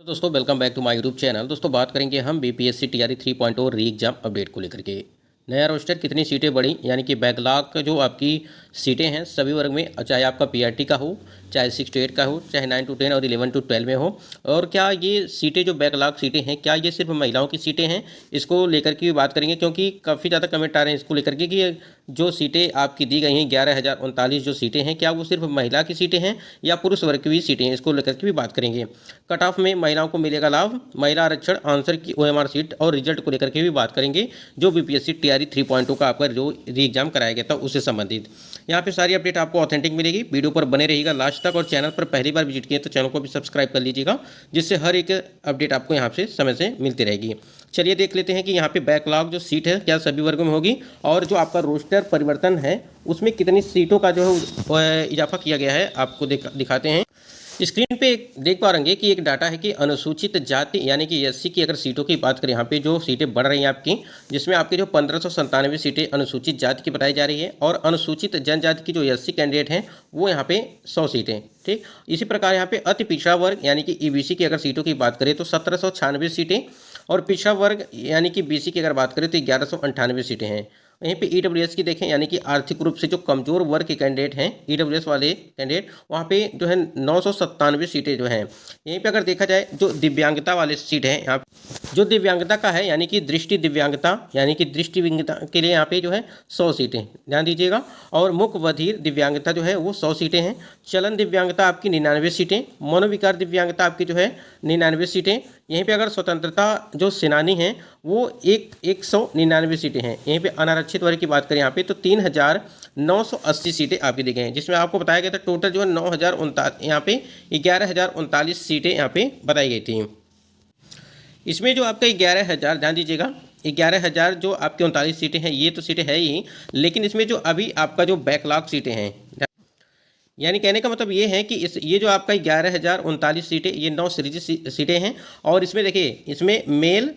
दोस्तों welcome back to my YouTube channel. दोस्तों बात करेंगे हम बीपीएससी टीआरई 3.0 री एग्जाम अपडेट को लेकर के। नया रोस्टर कितनी सीटें बढ़ी, यानी कि बैकलॉग जो आपकी सीटें हैं सभी वर्ग में, चाहे आपका पीआरटी का हो, चाहे 6 to 8 का हो, चाहे 9 to 10 और 11 to 12 में हो। और क्या ये सीटें जो बैकलॉग सीटें हैं क्या ये सिर्फ महिलाओं की सीटें हैं, इसको लेकर के भी बात करेंगे, क्योंकि काफ़ी ज़्यादा कमेंट आ रहे हैं इसको लेकर के कि जो सीटें आपकी दी गई हैं 11,039 जो सीटें हैं क्या वो सिर्फ महिला की सीटें हैं या पुरुष वर्ग की भी सीटें हैं, इसको लेकर के भी बात करेंगे। कट ऑफ में महिलाओं को मिलेगा लाभ, महिला आरक्षण, आंसर की ओएमआर सीट और रिजल्ट को लेकर के भी बात करेंगे, जो बीपीएससी टीआरई 3.0 का आपका जो री एग्जाम कराया गया था उससे संबंधित। यहाँ पे सारी अपडेट आपको ऑथेंटिक मिलेगी। वीडियो पर बने रहिएगा लास्ट तक, और चैनल पर पहली बार विजिट किए तो चैनल को भी सब्सक्राइब कर लीजिएगा, जिससे हर एक अपडेट आपको यहाँ से समय से मिलती रहेगी। चलिए देख लेते हैं कि यहाँ पे बैकलॉग जो सीट है क्या सभी वर्गों में होगी, और जो आपका रोस्टर परिवर्तन है उसमें कितनी सीटों का जो है इजाफा किया गया है आपको दिखाते हैं। स्क्रीन पे देख पा रहे कि एक डाटा है कि अनुसूचित जाति यानी कि एससी की अगर सीटों की बात करें, यहाँ पे जो सीटें बढ़ रही हैं आपकी, जिसमें आपकी जो 1597 सीटें अनुसूचित जाति की बताई जा रही है, और अनुसूचित जनजाति की जो एससी कैंडिडेट हैं वो यहाँ पे 100 सीटें। ठीक, इसी प्रकार यहाँ पे अति पिछड़ा वर्ग यानी कि ईबीसी की अगर सीटों की बात करें तो 1796 सीटें, और पिछड़ा वर्ग यानी कि बीसी की अगर बात करें तो 1198 सीटें हैं। यहीं पे ईडब्ल्यूएस की देखें, यानी कि आर्थिक रूप से जो कमजोर वर्ग के कैंडिडेट हैं ईडब्ल्यूएस वाले कैंडिडेट, वहाँ पे जो है 997 सीटें जो हैं। यहीं पे अगर देखा जाए जो दिव्यांगता वाले सीट हैं, यहाँ जो दिव्यांगता का है यानी कि दृष्टि दिव्यांगता यानी कि दृष्टिविंगता के लिए यहाँ पे जो है 100 सीटें, ध्यान दीजिएगा। और मुख बधिर दिव्यांगता जो है वो 100 सीटें हैं। चलन दिव्यांगता आपकी 99 सीटें, मनोविकार दिव्यांगता आपकी जो है 99 सीटें। यहीं पे अगर स्वतंत्रता जो सेनानी हैं वो 199 सीटें हैं। यहीं पे अनारक्षित वर्ग की बात करें यहाँ पे तो 3980 सीटें आपकी दी गई हैं, जिसमें आपको बताया गया था टोटल जो है 9039 यहाँ पे 11,039 सीटें यहाँ पे बताई गई थी। इसमें जो आपका 11,000, ध्यान दीजिएगा 11,000 जो आपकी 39 सीटें हैं ये तो सीटें है ही, लेकिन इसमें जो अभी आपका जो बैकलॉग सीटें हैं, यानी कहने का मतलब ये है कि ये जो आपका 11,039 सीटें ये 9 सीरीज सीटें हैं, और इसमें देखिए इसमें मेल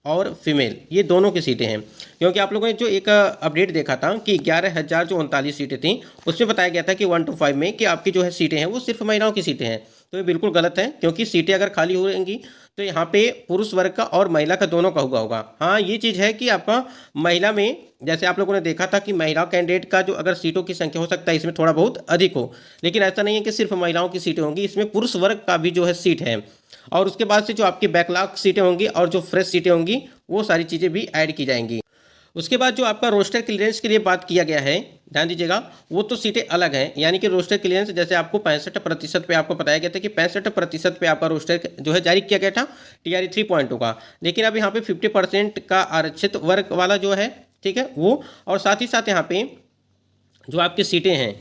और फीमेल ये दोनों की सीटें हैं। क्योंकि आप लोगों ने जो एक अपडेट देखा था कि 11,000 जो 39 सीटें थी उसमें बताया गया था कि 1 to 5 में कि आपकी जो है सीटें हैं वो सिर्फ महिलाओं की सीटें हैं, तो ये बिल्कुल गलत है। क्योंकि सीटें अगर खाली होंगी तो यहाँ पे पुरुष वर्ग का और महिला का दोनों का हुआ होगा। हाँ, ये चीज़ है कि आपका महिला में जैसे आप लोगों ने देखा था कि महिला कैंडिडेट का जो अगर सीटों की संख्या हो सकता है इसमें थोड़ा बहुत अधिक हो, लेकिन ऐसा नहीं है कि सिर्फ महिलाओं की सीटें होंगी, इसमें पुरुष वर्ग का भी जो है सीट है। और उसके बाद से जो आपकी बैकलॉग सीटें होंगी और जो फ्रेश सीटें होंगी वो सारी चीज़ें भी ऐड की जाएंगी। उसके बाद जो आपका रोस्टर क्लियरेंस के लिए बात किया गया है, ध्यान दीजिएगा, वो तो सीटें अलग हैं। यानी कि रोस्टर क्लियरेंस जैसे आपको 65% पे आपको बताया गया था कि 65% पे आपका रोस्टर जो है जारी किया गया था टीआरई 3.0 का, लेकिन अब यहाँ पे 50% का आरक्षित वर्ग वाला जो है, ठीक है वो, और साथ ही साथ यहाँ पे जो आपकी सीटें हैं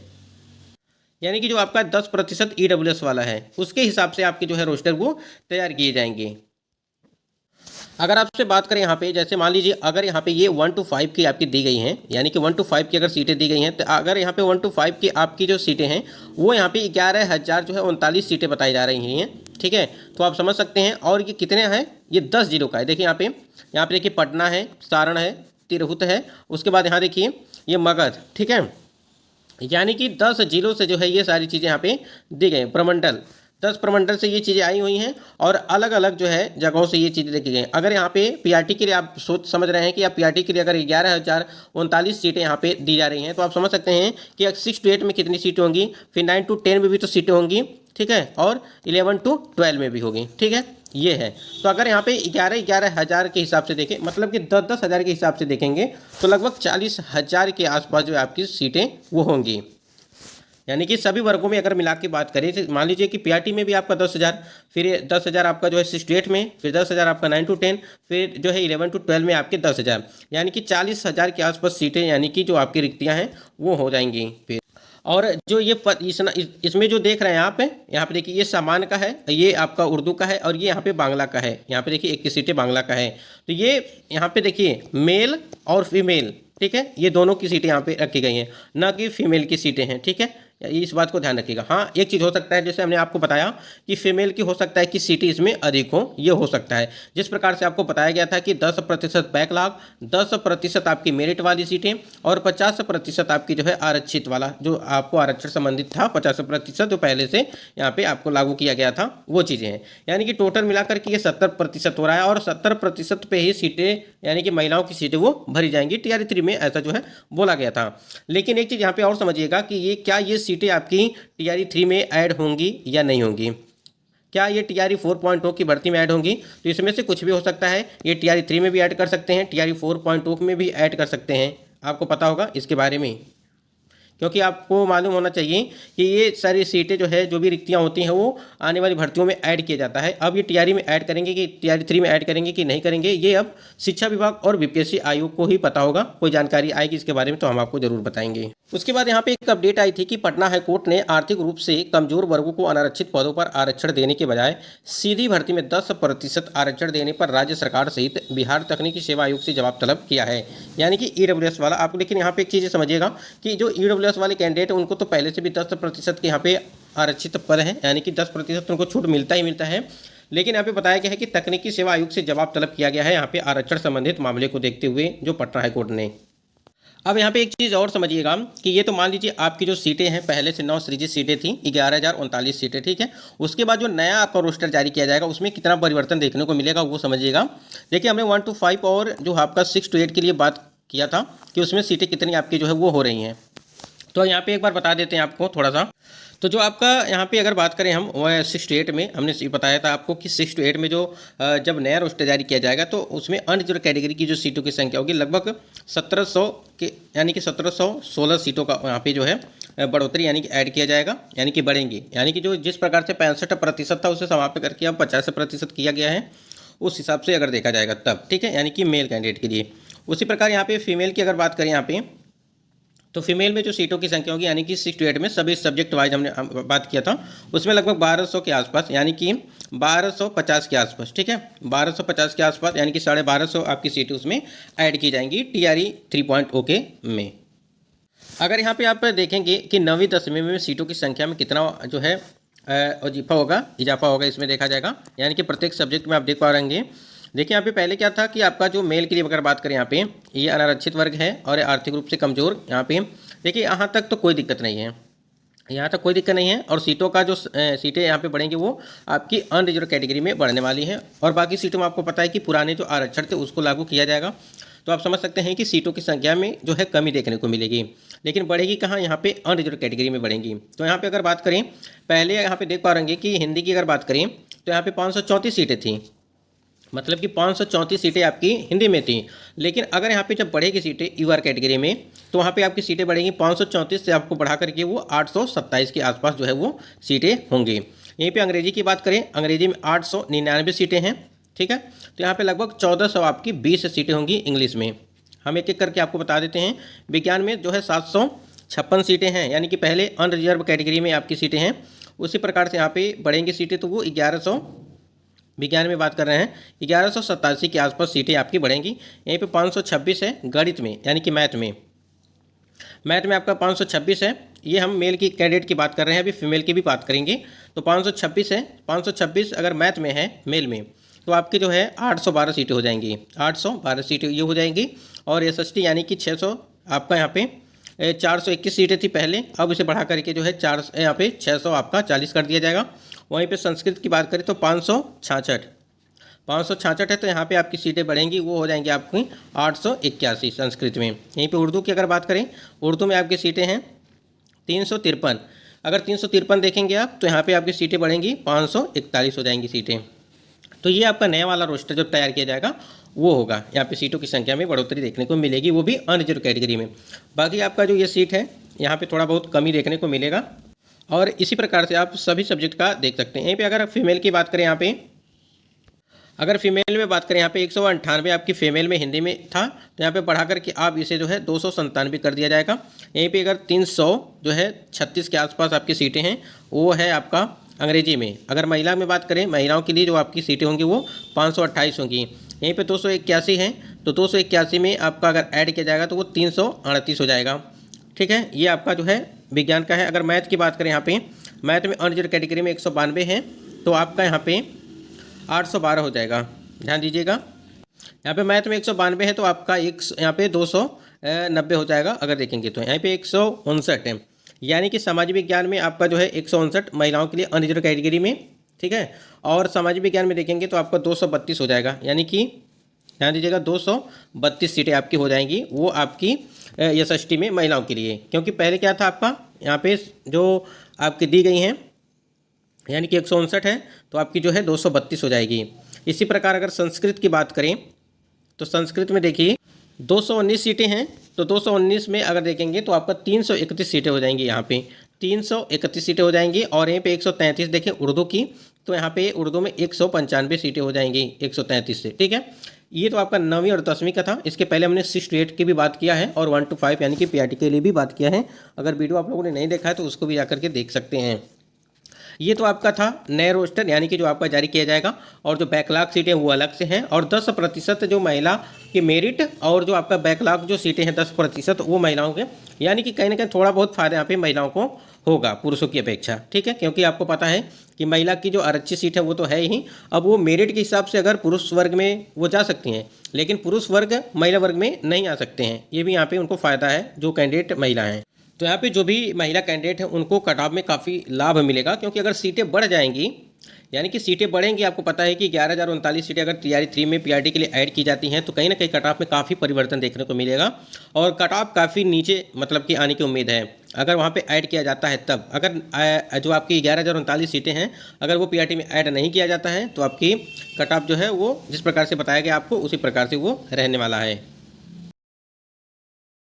यानी कि जो आपका 10% ईडब्ल्यूएस वाला है उसके हिसाब से आपके जो है रोस्टर वो तैयार किए जाएंगे। अगर आपसे बात करें यहाँ पे, जैसे मान लीजिए अगर यहाँ पे ये 1 to 5 की आपकी दी गई हैं, यानी कि 1 to 5 की अगर सीटें दी गई हैं, तो अगर यहाँ पे 1 to 5 की आपकी जो सीटें हैं वो यहाँ पे 11,000 जो है 39 सीटें बताई जा रही हैं, ठीक है। तो आप समझ सकते हैं। और ये कितने हैं, ये 10 जिलों का है। देखिए यहाँ पे देखिए पटना है, सारण है, तिरहुत है, उसके बाद यहाँ देखिए ये मगध, ठीक है। यानी कि 10 जिलों से जो है ये सारी चीज़ें यहाँ पे दी गई, प्रमंडल 10 प्रमंडल से ये चीज़ें आई हुई हैं, और अलग अलग जो है जगहों से ये चीज़ें देखी गई। अगर यहाँ पे पीआरटी के लिए आप समझ रहे हैं कि आप पीआरटी के लिए अगर 11,039 सीटें यहाँ पे दी जा रही हैं, तो आप समझ सकते हैं कि 6 to 8 में कितनी सीटें होंगी, फिर 9 to 10 में भी तो सीटें होंगी, ठीक है, और 11 to 12 में भी होगी, ठीक है, ये है। तो अगर यहाँ पे 11,000 के हिसाब से देखें, मतलब कि 10,000 के हिसाब से देखेंगे तो लगभग 40,000 के आसपास जो आपकी सीटें वो होंगी। यानी कि सभी वर्गों में अगर मिला के बात करें तो मान लीजिए कि पीआरटी में भी आपका 10,000, फिर 10,000 आपका जो है 6 to 8 में, फिर 10,000 आपका 9 to 10, फिर जो है 11 to 12 में आपके 10,000, यानी कि 40,000 के आसपास सीटें यानी कि जो आपकी रिक्तियाँ हैं वो हो जाएंगी। फिर और जो ये इसमें जो देख रहे हैं आप, यहाँ पे देखिए ये सामान्य का है, ये आपका उर्दू का है, और ये यहाँ पे बांग्ला का है। यहाँ पे देखिए 21 सीटें बांग्ला का है। तो ये यहाँ पे देखिए मेल और फीमेल, ठीक है, ये दोनों की सीटें यहाँ पे रखी गई हैं, ना कि फीमेल की सीटें हैं, ठीक है। इस बात को ध्यान रखिएगा। हाँ, एक चीज़ हो सकता है, जैसे हमने आपको बताया कि फीमेल की हो सकता है कि सीटें इसमें अधिक हो, ये हो सकता है। जिस प्रकार से आपको बताया गया था कि 10% बैकलॉग, 10% आपकी मेरिट वाली सीटें और 50% आपकी जो है आरक्षित वाला, जो आपको आरक्षण संबंधित था 50% जो पहले से यहाँ पे आपको लागू किया गया था, वो चीज़ें हैं। यानी कि टोटल मिलाकर के ये 70% हो रहा है और 70% पे ही सीटें यानी कि महिलाओं की सीटें वो भरी जाएंगी टीआरई 3 में, ऐसा जो है बोला गया था। लेकिन एक चीज़ यहाँ पे और समझिएगा कि ये क्या ये सीटें आपकी टीआरई 3 में ऐड होंगी या नहीं होंगी। क्या ये टीआरई 4.0 की भर्ती में ऐड होंगी, तो इसमें से कुछ भी हो सकता है। ये टीआरई 3 में भी ऐड कर सकते हैं, टीआरई 4.0 में भी ऐड कर सकते हैं। आपको पता होगा इसके बारे में, क्योंकि आपको मालूम होना चाहिए कि ये सारी सीटें जो है, जो भी रिक्तियां होती हैं, वो आने वाली भर्तियों में ऐड किया जाता है। अब ये टीआरई में ऐड करेंगे कि टीआरई 3 में ऐड करेंगे कि नहीं करेंगे, ये अब शिक्षा विभाग और बीपीएससी आयोग को ही पता होगा। कोई जानकारी आएगी इसके बारे में तो हम आपको जरूर बताएंगे। उसके बाद यहाँ पे एक अपडेट आई थी कि पटना हाईकोर्ट ने आर्थिक रूप से कमजोर वर्गों को अनारक्षित पदों पर आरक्षण देने के बजाय सीधी भर्ती में 10% आरक्षण देने पर राज्य सरकार सहित बिहार तकनीकी सेवा आयोग से जवाब तलब किया है, यानी कि ईडब्ल्यूएस वाला। आप लेकिन यहाँ पे एक चीज़ समझिएगा कि जो ईडब्ल्यूएस वाले कैंडिडेट हैं उनको तो पहले से भी 10% के यहाँ पे आरक्षित पद है, यानी कि 10% उनको छूट मिलता ही मिलता है। लेकिन यहाँ पे बताया गया है कि तकनीकी सेवा आयोग से जवाब तलब किया गया है यहाँ पे आरक्षण संबंधित मामले को देखते हुए, जो पटना हाईकोर्ट ने। अब यहाँ पे एक चीज़ और समझिएगा कि ये तो मान लीजिए आपकी जो सीटें हैं, पहले से 9 सृजित सीटें थी, 11,039 सीटें, ठीक है। उसके बाद जो नया आपका रोस्टर जारी किया जाएगा उसमें कितना परिवर्तन देखने को मिलेगा वो समझिएगा। देखिए, हमने 1 to 5 और जो आपका 6 to 8 के लिए बात किया था कि उसमें सीटें कितनी आपकी जो है वो हो रही हैं। तो यहाँ पे एक बार बता देते हैं आपको थोड़ा सा। तो जो आपका यहाँ पे अगर बात करें हम 6 to 8 में, हमने बताया था आपको कि 6 to 8 में जो जब नया रोस्टर जारी किया जाएगा तो उसमें अनरिजर्व कैटेगरी की जो सीटों की संख्या होगी लगभग 1700 के, यानी कि 1716 सीटों का यहाँ पे जो है बढ़ोतरी यानी कि ऐड किया जाएगा, यानी कि बढ़ेंगी। यानी कि जो जिस प्रकार से 65% था उसे समाप्त करके अब 50% किया गया है, उस हिसाब से अगर देखा जाएगा तब, ठीक है, यानी कि मेल कैंडिडेट के लिए। उसी प्रकार यहाँ पे फीमेल की अगर बात करें यहाँ पे, तो फीमेल में जो सीटों की संख्या होगी यानी कि 6 to 8 में सभी सब्जेक्ट वाइज हमने बात किया था, उसमें लगभग 1200 के आसपास, यानी कि 1250 के आसपास, ठीक है, 1250 के आसपास, यानी कि 1250 आपकी सीटें उसमें ऐड की जाएंगी टीआरई 3.0 के में। अगर यहाँ पे आप देखेंगे कि 9वीं 10वीं में सीटों की संख्या में कितना जो है इजाफा होगा इसमें देखा जाएगा, यानी कि प्रत्येक सब्जेक्ट में आप देख पा रहेंगे। देखिए यहाँ पे पहले क्या था कि आपका जो मेल के लिए अगर बात करें यहाँ पे, ये अनारक्षित वर्ग है और आर्थिक रूप से कमज़ोर। यहाँ पे देखिए यहाँ तक तो कोई दिक्कत नहीं है, यहाँ तक कोई दिक्कत नहीं है। और सीटों का जो सीटें यहाँ पे बढ़ेंगी वो आपकी अनरिजर्व कैटेगरी में बढ़ने वाली हैं, और बाकी सीटों में आपको पता है कि पुराने जो आरक्षण थे उसको लागू किया जाएगा। तो आप समझ सकते हैं कि सीटों की संख्या में जो है कमी देखने को मिलेगी, लेकिन बढ़ेगी कहाँ, यहाँ पे अनरिजर्व कैटेगरी में बढ़ेंगी। तो यहाँ पे अगर बात करें, पहले यहाँ पे देख पा रहेंगे कि हिंदी की अगर बात करें तो यहाँ पे 534 सीटें थी, मतलब कि 534 सीटें आपकी हिंदी में थी। लेकिन अगर यहाँ पे जब बढ़ेगी सीटें यूआर कैटेगरी में, तो वहाँ पे आपकी सीटें बढ़ेंगी 534 से आपको बढ़ा करके वो 827 के आसपास जो है वो सीटें होंगी। यहीं पे अंग्रेजी की बात करें, अंग्रेजी में 899 सीटें हैं, ठीक है। तो यहाँ पे लगभग 1400 आपकी 20 सीटें होंगी इंग्लिश में। हम एक एक करके आपको बता देते हैं। विज्ञान में जो है 756 सीटें हैं, यानी कि पहले अनरिजर्व कैटेगरी में आपकी सीटें हैं। उसी प्रकार से यहाँ पे बढ़ेंगी सीटें, तो वो 1100, विज्ञान में बात कर रहे हैं 1187 के आसपास सीटें आपकी बढ़ेंगी। यहीं पे 526 है गणित में, यानी कि मैथ में आपका 526 है। ये हम मेल की कैडेट की बात कर रहे हैं, अभी फीमेल की भी बात करेंगे। तो 526 है, 526 अगर मैथ में है मेल में, तो आपकी जो है 812 सीटें हो जाएंगी, 812 सीटें ये हो जाएंगी। और एसएसटी यानी कि 600 आपका यहाँ पे 421 सीटें थी पहले, अब इसे बढ़ा करके जो है यहाँ पे 600 आपका 40 कर दिया जाएगा। वहीं पे संस्कृत की बात करें तो 566 है, तो यहाँ पे आपकी सीटें बढ़ेंगी, वो हो जाएंगी आपकी 881 संस्कृत में। यहीं पे उर्दू की अगर बात करें, उर्दू में आपकी सीटें हैं 353। अगर 353 देखेंगे आप, तो यहाँ पे आपकी सीटें बढ़ेंगी 541 हो जाएंगी सीटें। तो ये आपका नया वाला रोस्टर जब तैयार किया जाएगा वो होगा, यहाँ पे सीटों की संख्या में बढ़ोतरी देखने को मिलेगी, वो भी अनरिजर्व कैटेगरी में। बाकी आपका जो ये सीट है यहाँ पे थोड़ा बहुत कमी देखने को मिलेगा, और इसी प्रकार से आप सभी सब्जेक्ट का देख सकते हैं। यहीं पे अगर फीमेल की बात करें, यहाँ पे अगर फीमेल में बात करें, यहाँ पे 198 आपकी फीमेल में हिंदी में था, तो यहाँ पे बढ़ा करके आप इसे जो है 297 कर दिया जाएगा। यहीं पे अगर 300 जो है 36 के आसपास आपकी सीटें हैं, वो है आपका अंग्रेजी में। अगर महिला में बात करें, महिलाओं के लिए जो आपकी सीटें होंगी वो 528 होंगी। यहीं पे 281 है, तो 281 में आपका अगर ऐड किया जाएगा तो वो 338 हो जाएगा। ठीक है, ये आपका जो है विज्ञान का है। अगर मैथ की बात करें यहाँ पे, मैथ में अनरिजर्व कैटेगरी में 192 है, तो आपका यहाँ पे 812 हो जाएगा। ध्यान दीजिएगा, यहाँ पे मैथ में 192 है तो आपका यहाँ पे 290 हो जाएगा। अगर देखेंगे तो यहाँ पे 159 है, यानी कि सामाजिक विज्ञान में आपका जो है 159 महिलाओं के लिए अनरिजर्व कैटेगरी में, ठीक है। और सामाजिक विज्ञान में देखेंगे तो आपका 232 हो जाएगा, यानी कि ध्यान दीजिएगा 232 सीटें आपकी हो जाएंगी, वो आपकी SST में महिलाओं के लिए। क्योंकि पहले क्या था आपका यहाँ पे जो आपकी दी गई हैं, यानी कि 159 है तो आपकी जो है 232 हो जाएगी। इसी प्रकार अगर संस्कृत की बात करें तो संस्कृत में देखिए 219 सीटें हैं, तो 219 में अगर देखेंगे तो आपका 331 सीटें हो जाएंगी, यहाँ पे 331 सीटें हो जाएंगी। और यहीं पे 133 देखें उर्दू की, तो यहाँ पे उर्दू में 195 सीटें हो जाएंगी 133 से, ठीक है। ये तो आपका 9वीं और 10वीं का था। इसके पहले हमने 6 to 8 की भी बात किया है और 1 to 5 यानी कि PRT के लिए भी बात किया है। अगर वीडियो आप लोगों ने नहीं देखा है तो उसको भी जाकर के देख सकते हैं। ये तो आपका था नए रोस्टर, यानी कि जो आपका जारी किया जाएगा, और जो बैकलॉग सीटें वो अलग से हैं। और 10% जो महिला की मेरिट और जो आपका बैकलॉग जो सीटें हैं 10% वो महिलाओं के, यानी कि कहीं ना कहीं थोड़ा बहुत फायदा यहाँ पे महिलाओं को होगा पुरुषों की अपेक्षा, ठीक है। क्योंकि आपको पता है कि महिला की जो आरक्षित सीट है वो तो है ही, अब वो मेरिट के हिसाब से अगर पुरुष वर्ग में वो जा सकती हैं, लेकिन पुरुष वर्ग महिला वर्ग में नहीं आ सकते हैं। ये भी यहाँ पे उनको फ़ायदा है जो कैंडिडेट महिला हैं। तो यहाँ पे जो भी महिला कैंडिडेट हैं उनको कट ऑफ में काफ़ी लाभ मिलेगा, क्योंकि अगर सीटें बढ़ जाएंगी, यानी कि सीटें बढ़ेंगी, आपको पता है कि 11,039 सीटें अगर TRE 3 में PRT के लिए ऐड की जाती हैं तो कहीं ना कहीं कट ऑफ में काफ़ी परिवर्तन देखने को मिलेगा और कट ऑफ काफ़ी नीचे मतलब कि आने की उम्मीद है अगर वहाँ पे ऐड किया जाता है तब। अगर जो आपकी 11,039 सीटें हैं अगर वो PRT में ऐड नहीं किया जाता है तो आपकी कट ऑफ जो है वो जिस प्रकार से बताया गया आपको उसी प्रकार से वो रहने वाला है।